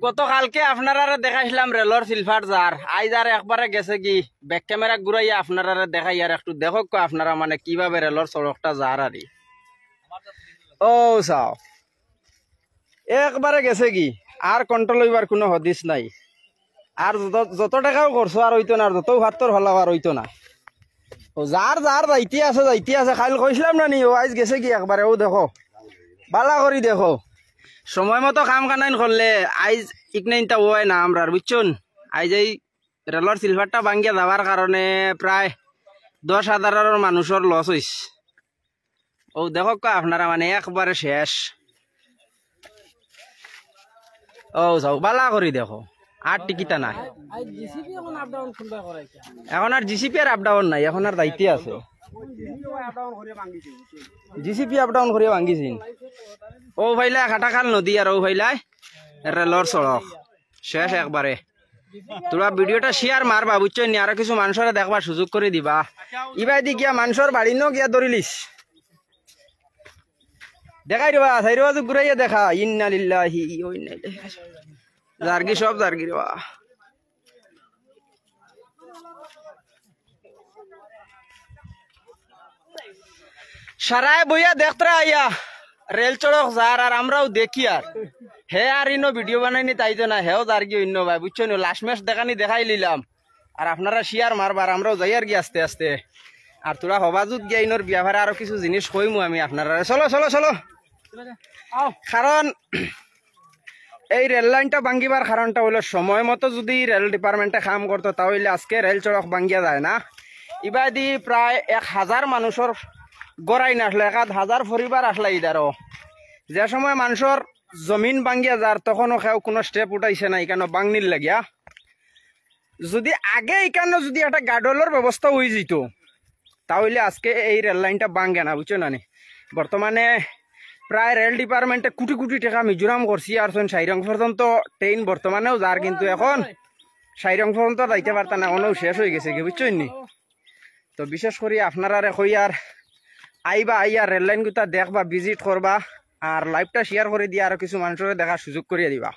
গতকালকে আপনারা দেখাইছিলাম রেলর সিলভার জার, আইজ আর একবারে গেছে কি ব্যাক ক্যামেরা ঘুরাইয়া আপনারা দেখাই আর একটু দেখো আপনারা মানে কিভাবে রেলর সড়কটা যার আর ও চাও একবারে গেছে কি আর কন্ট্রোল হইবার কোনো হদিস নাই। আর যত টাকাও করছো আর হইতো না, আর যত ভাতর হলাও আর হইতো না। যার যার যাইতে আছে খাইল কইছিলাম না নি ও আইজ গেছে কি একবারে। ও দেখো বালা করি দেখো, সময় মতো কাম কানাইন করলে আইজ ইকনাইনটা ওয় না আমরা বুঝছুন। আইজ এই রেলর সিলভারটা ভাঙ্গিয়া যাওয়ার কারণে প্রায় 10,000 মানুষের লস হইস। ও দেখো আপনারা মানে একবারে শেষ। ও যাও বালা করি দেখো, আর টিকিটা নাই এখন। আর জিসিপি আর আপ ডাউন নাই এখন, আর দায়িত্বে আছে জিসিপি আপ ডাউন করে ভাঙ্গিছিন। ও ভাইলা খাটাখাল নদী আর ও ভাইলাই রেলর সড়ক শেষ একবারে। তোরা ভিডিওটা শেয়ার মারবা বুঝছো নি, আরো কিছু মানুষের দেখবার সুযোগ করে দিবা। ইবাই দি গিয়া মানুষের বাড়ি নো গিয়া ধরিলিস দেখাই দিবা সাইড বাজু ঘুরাইয়া দেখা। ইন্না লিল্লাহি ওয়া ইন্না ইলাইহি রাজিউন। জার্গি সব জার্গি রে বাবা। সারায় বইয়া দেখতরা আইয়া রেল চড়ক যার আর আমরাও দেখি আর হে আর ইনো ভিডিও বানাইনি তাই তো না, হেও জার্গি অন্য ভাই বুঝছো নি। লাস্ট ম্যাচ দেখানি দেখাই লিলাম আর আপনারা শেয়ার মারবার আমরাও যাই আর কি আস্তে আস্তে। আর তোরা হবাজুত গিয়া ইনোর বিয়া ভাড়া আরো কিছু জিনিস কইমু আমি আপনারা। চলো চলো চলো, কারণ এই রেল লাইনটা ভাঙ্গিবার কারণটা হইলো সময় মতো যদি রেল ডিপার্টমেন্টে কাম করতো তাহলে আজকে রেল চড়ক ভাঙ্গিয়া যায় না। ইবাদি প্রায় 1000 মানুষের গড়াই না আসলে 1000 পরিবার আসলে ইদারও। যে সময় মানুষের জমিন ভাঙ্গিয়া যার তখনও কেউ কোনো স্টেপ উঠাইছে না এখানে বাংনির লাগিয়া। যদি আগে এখানে যদি একটা গার্ডওয়ালের ব্যবস্থা হয়ে যেত তাহলে আজকে এই রেল লাইনটা ভাঙ্গে না বুঝছো না। বর্তমানে প্রায় রেল ডিপার্টমেন্টে কোটি কোটি টাকা মিজোরাম করছি আর সাইরং পর্যন্ত ট্রেন বর্তমানেও যার, কিন্তু এখন সাইরং পর্যন্ত যাইতে পারতাম না, এখনও শেষ হয়ে গেছে কি বুঝছো নি। তো বিশেষ করে আপনারা কই আর আইবা আইয়া রেল লাইন গুতা দেখবা, ভিজিট করবা আর লাইভটা শেয়ার করে দিয়া আর কিছু মানুষের দেখার সুযোগ করিয়ে দিবা।